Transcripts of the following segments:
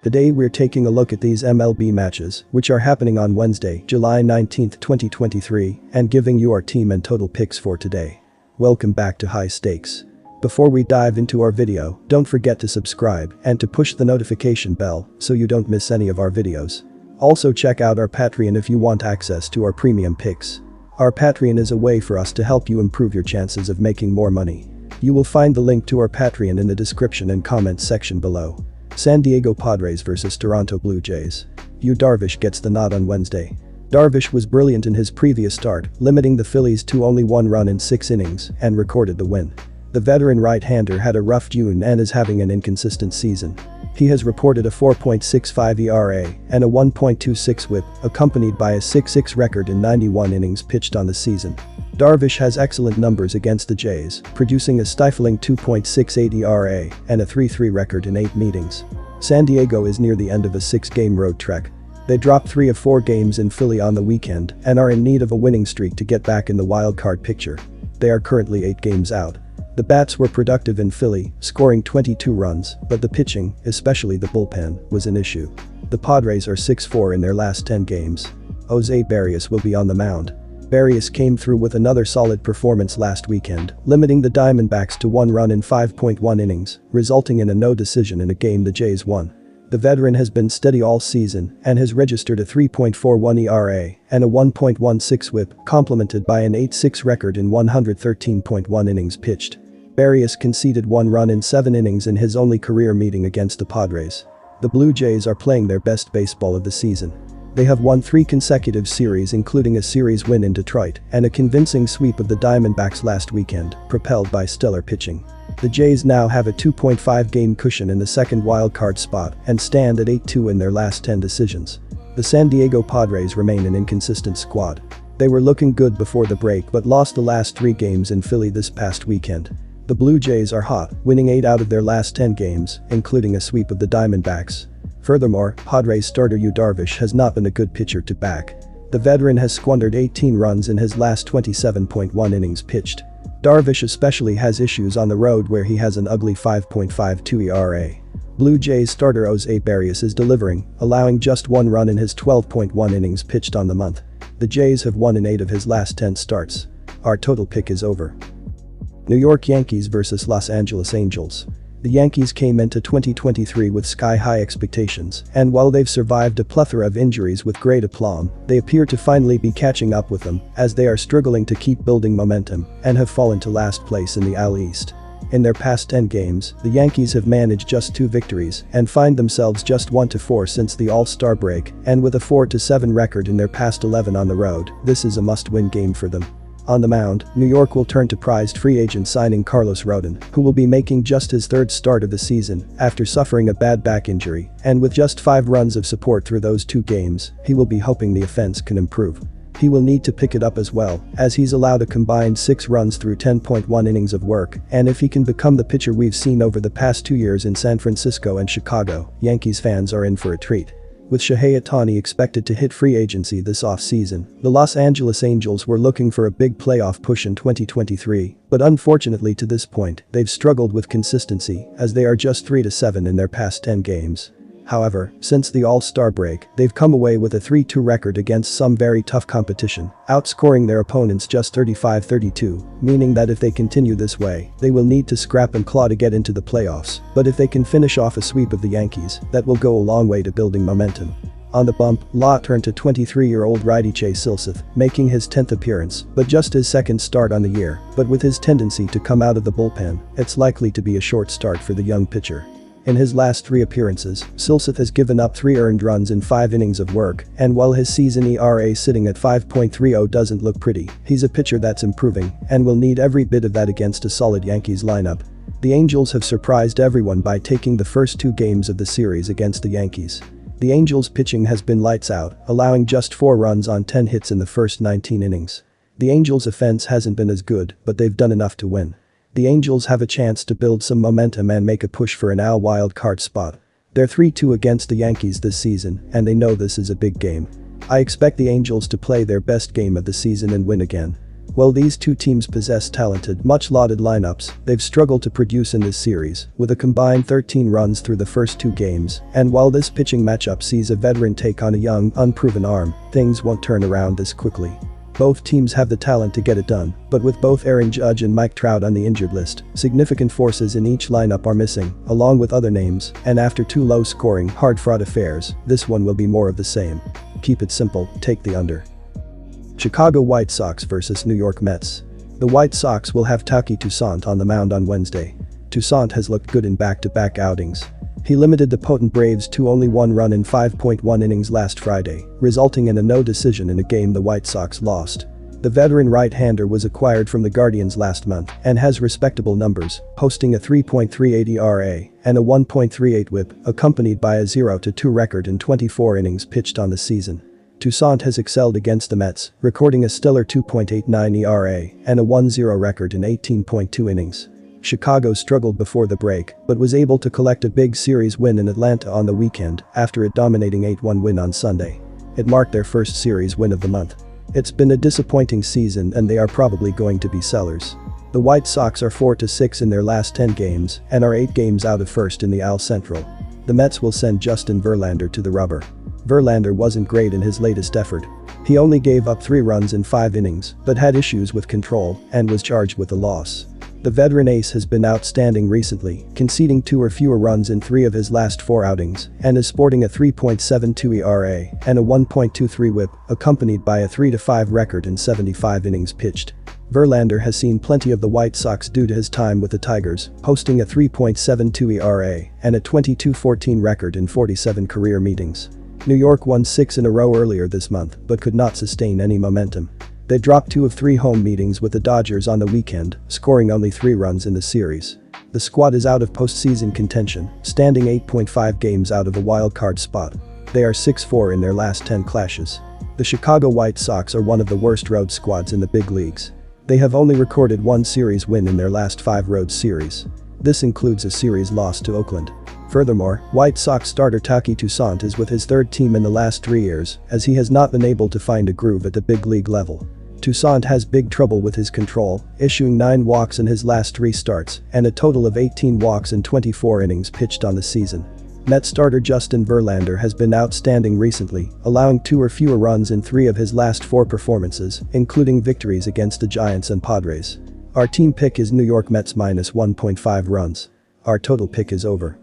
Today we're taking a look at these MLB matches, which are happening on Wednesday, July 19, 2023, and giving you our team and total picks for today. Welcome back to High Stakes. Before we dive into our video, don't forget to subscribe and to push the notification bell so you don't miss any of our videos. Also check out our Patreon if you want access to our premium picks. Our Patreon is a way for us to help you improve your chances of making more money. You will find the link to our Patreon in the description and comments section below. San Diego Padres vs Toronto Blue Jays. Yu Darvish gets the nod on Wednesday. Darvish was brilliant in his previous start, limiting the Phillies to only one run in 6 innings and recorded the win. The veteran right-hander had a rough June and is having an inconsistent season. He has reported a 4.65 ERA and a 1.26 WHIP, accompanied by a 6.6 record in 91 innings pitched on the season. Darvish has excellent numbers against the Jays, producing a stifling 2.68 ERA and a 3.3 record in 8 meetings. San Diego is near the end of a 6-game road trek. They dropped 3 of 4 games in Philly on the weekend and are in need of a winning streak to get back in the wild-card picture. They are currently 8 games out. The bats were productive in Philly, scoring 22 runs, but the pitching, especially the bullpen, was an issue. The Padres are 6-4 in their last 10 games. Jose Barrios will be on the mound. Barrios came through with another solid performance last weekend, limiting the Diamondbacks to 1 run in 5.1 innings, resulting in a no decision in a game the Jays won. The veteran has been steady all season and has registered a 3.41 ERA and a 1.16 WHIP, complemented by an 8.6 record in 113.1 innings pitched. Barrios conceded 1 run in 7 innings in his only career meeting against the Padres. The Blue Jays are playing their best baseball of the season. They have won 3 consecutive series, including a series win in Detroit and a convincing sweep of the Diamondbacks last weekend, propelled by stellar pitching. The Jays now have a 2.5-game cushion in the second wildcard spot and stand at 8-2 in their last 10 decisions. The San Diego Padres remain an inconsistent squad. They were looking good before the break but lost the last 3 games in Philly this past weekend. The Blue Jays are hot, winning 8 out of their last 10 games, including a sweep of the Diamondbacks. Furthermore, Padres starter Yu Darvish has not been a good pitcher to back. The veteran has squandered 18 runs in his last 27.1 innings pitched. Darvish especially has issues on the road where he has an ugly 5.52 ERA. Blue Jays starter Jose Barrios is delivering, allowing just 1 run in his 12.1 innings pitched on the month. The Jays have won in 8 of his last 10 starts. Our total pick is over. New York Yankees vs Los Angeles Angels. The Yankees came into 2023 with sky-high expectations, and while they've survived a plethora of injuries with great aplomb, they appear to finally be catching up with them as they are struggling to keep building momentum and have fallen to last place in the AL East. In their past 10 games, the Yankees have managed just 2 victories and find themselves just 1-4 since the All-Star break, and with a 4-7 record in their past 11 on the road, this is a must-win game for them. On the mound, New York will turn to prized free agent signing Carlos Rodon, who will be making just his 3rd start of the season after suffering a bad back injury, and with just 5 runs of support through those 2 games, he will be hoping the offense can improve. He will need to pick it up as well, as he's allowed a combined 6 runs through 10.1 innings of work, and if he can become the pitcher we've seen over the past 2 years in San Francisco and Chicago, Yankees fans are in for a treat. With Shohei Ohtani expected to hit free agency this offseason, the Los Angeles Angels were looking for a big playoff push in 2023, but unfortunately to this point, they've struggled with consistency as they are just 3-7 in their past 10 games. However, since the All-Star break, they've come away with a 3-2 record against some very tough competition, outscoring their opponents just 35-32, meaning that if they continue this way, they will need to scrap and claw to get into the playoffs, but if they can finish off a sweep of the Yankees, that will go a long way to building momentum. On the bump, Law turned to 23-year-old righty Chase Silseth, making his 10th appearance, but just his 2nd start on the year, but with his tendency to come out of the bullpen, it's likely to be a short start for the young pitcher. In his last 3 appearances, Silseth has given up 3 earned runs in 5 innings of work, and while his season ERA sitting at 5.30 doesn't look pretty, he's a pitcher that's improving and will need every bit of that against a solid Yankees lineup. The Angels have surprised everyone by taking the first 2 games of the series against the Yankees. The Angels' pitching has been lights out, allowing just 4 runs on 10 hits in the first 19 innings. The Angels' offense hasn't been as good, but they've done enough to win. The Angels have a chance to build some momentum and make a push for an AL wild-card spot. They're 3-2 against the Yankees this season, and they know this is a big game. I expect the Angels to play their best game of the season and win again. While these two teams possess talented, much-lauded lineups, they've struggled to produce in this series, with a combined 13 runs through the first two games, and while this pitching matchup sees a veteran take on a young, unproven arm, things won't turn around this quickly. Both teams have the talent to get it done, but with both Aaron Judge and Mike Trout on the injured list, significant forces in each lineup are missing, along with other names, and after two low-scoring, hard-fought affairs, this one will be more of the same. Keep it simple, take the under. Chicago White Sox vs New York Mets. The White Sox will have Taiki Toussaint on the mound on Wednesday. Toussaint has looked good in back-to-back outings. He limited the potent Braves to only one run in 5.1 innings last Friday, resulting in a no decision in a game the White Sox lost. The veteran right-hander was acquired from the Guardians last month and has respectable numbers, posting a 3.38 ERA and a 1.38 WHIP, accompanied by a 0-2 record in 24 innings pitched on the season. Toussaint has excelled against the Mets, recording a stellar 2.89 ERA and a 1-0 record in 18.2 innings. Chicago struggled before the break, but was able to collect a big series win in Atlanta on the weekend after a dominating 8-1 win on Sunday. It marked their first series win of the month. It's been a disappointing season and they are probably going to be sellers. The White Sox are 4-6 in their last 10 games and are 8 games out of first in the AL Central. The Mets will send Justin Verlander to the rubber. Verlander wasn't great in his latest effort. He only gave up 3 runs in 5 innings, but had issues with control and was charged with a loss. The veteran ace has been outstanding recently, conceding 2 or fewer runs in 3 of his last 4 outings, and is sporting a 3.72 ERA and a 1.23 WHIP, accompanied by a 3-5 record in 75 innings pitched. Verlander has seen plenty of the White Sox due to his time with the Tigers, posting a 3.72 ERA and a 22-14 record in 47 career meetings. New York won 6 in a row earlier this month, but could not sustain any momentum. They dropped 2 of 3 home meetings with the Dodgers on the weekend, scoring only 3 runs in the series. The squad is out of postseason contention, standing 8.5 games out of a wild-card spot. They are 6-4 in their last 10 clashes. The Chicago White Sox are one of the worst road squads in the big leagues. They have only recorded 1 series win in their last 5 road series. This includes a series loss to Oakland. Furthermore, White Sox starter Taiki Toussaint is with his 3rd team in the last 3 years, as he has not been able to find a groove at the big league level. Toussaint has big trouble with his control, issuing 9 walks in his last 3 starts and a total of 18 walks in 24 innings pitched on the season. Mets starter Justin Verlander has been outstanding recently, allowing 2 or fewer runs in 3 of his last 4 performances, including victories against the Giants and Padres. Our team pick is New York Mets minus 1.5 runs. Our total pick is over.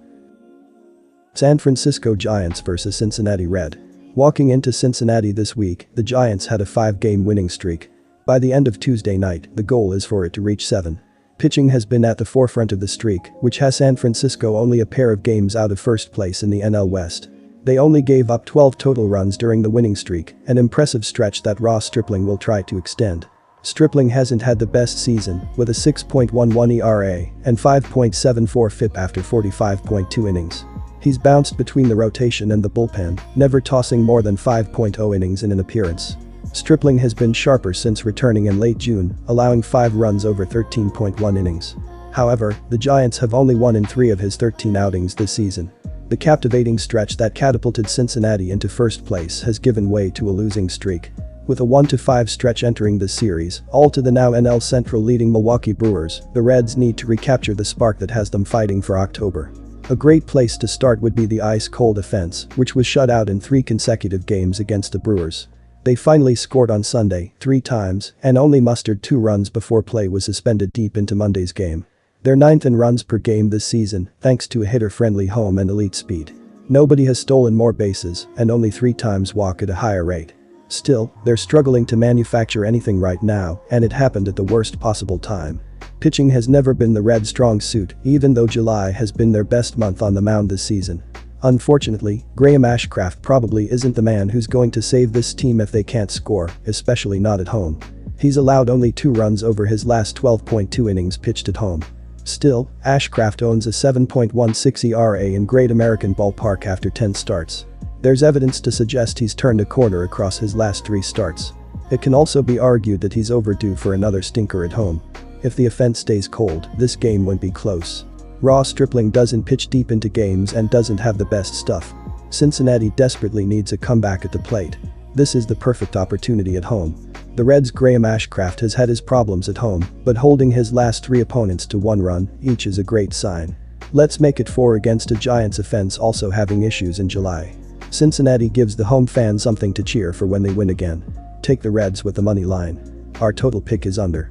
San Francisco Giants vs Cincinnati Red. Walking into Cincinnati this week, the Giants had a 5-game winning streak. By the end of Tuesday night, the goal is for it to reach 7. Pitching has been at the forefront of the streak, which has San Francisco only a pair of games out of first place in the NL West. They only gave up 12 total runs during the winning streak, an impressive stretch that Ross Stripling will try to extend. Stripling hasn't had the best season, with a 6.11 ERA and 5.74 FIP after 45.2 innings. He's bounced between the rotation and the bullpen, never tossing more than 5.0 innings in an appearance. Stripling has been sharper since returning in late June, allowing 5 runs over 13.1 innings. However, the Giants have only won in 3 of his 13 outings this season. The captivating stretch that catapulted Cincinnati into first place has given way to a losing streak. With a 1-5 stretch entering this series, all to the now NL Central leading Milwaukee Brewers, the Reds need to recapture the spark that has them fighting for October. A great place to start would be the ice-cold offense, which was shut out in 3 consecutive games against the Brewers. They finally scored on Sunday 3 times and only mustered 2 runs before play was suspended deep into Monday's game. They're 9th in runs per game this season, thanks to a hitter-friendly home and elite speed. Nobody has stolen more bases and only 3 times walk at a higher rate. Still, they're struggling to manufacture anything right now, and it happened at the worst possible time. Pitching has never been the Reds' strong suit, even though July has been their best month on the mound this season. Unfortunately, Graham Ashcraft probably isn't the man who's going to save this team if they can't score, especially not at home. He's allowed only 2 runs over his last 12.2 innings pitched at home. Still, Ashcraft owns a 7.16 ERA in Great American Ballpark after 10 starts. There's evidence to suggest he's turned a corner across his last 3 starts. It can also be argued that he's overdue for another stinker at home. If the offense stays cold, this game won't be close. Ross Stripling doesn't pitch deep into games and doesn't have the best stuff. Cincinnati desperately needs a comeback at the plate. This is the perfect opportunity at home. The Reds' Graham Ashcraft has had his problems at home, but holding his last 3 opponents to 1 run each is a great sign. Let's make it 4 against a Giants offense also having issues in July. Cincinnati gives the home fans something to cheer for when they win again. Take the Reds with the money line. Our total pick is under.